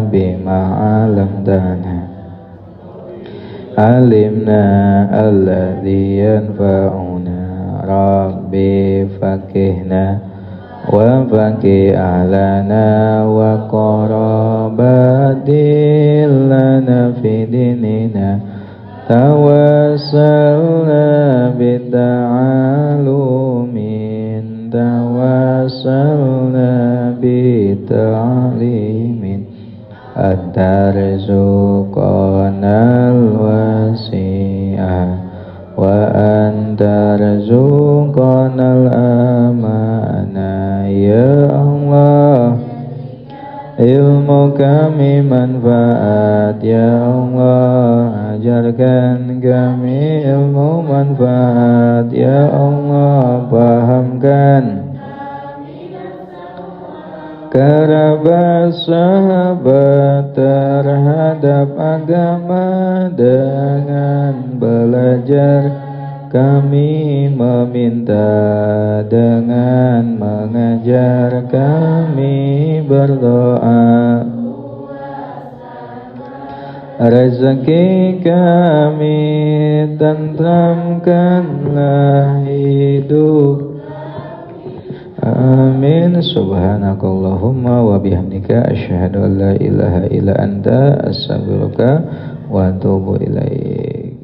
bima 'allamtana, alimna alladhi yanfa'una, Rabbi fakihna wa faqih ahlana wa qarabatil lana fi dinina, tawassalna bita'alumin, tawassalna bita'alimin, at-tarzuqanal wasi'ah wa anta razuqanal amana ya Allah. Ilmu kami manfaat ya Allah, ajarkan kami ilmu manfaat ya Allah, pahamkan kerabat sahabat terhadap agama dengan belajar. Kami meminta dengan mengajar, kami berdoa. Rezeki kami tentramkanlah hidup. Amin. Subhanakallahumma wa bihamdika asyhadu an la ilaha illa anta astaghfiruka wa atubu ilaik.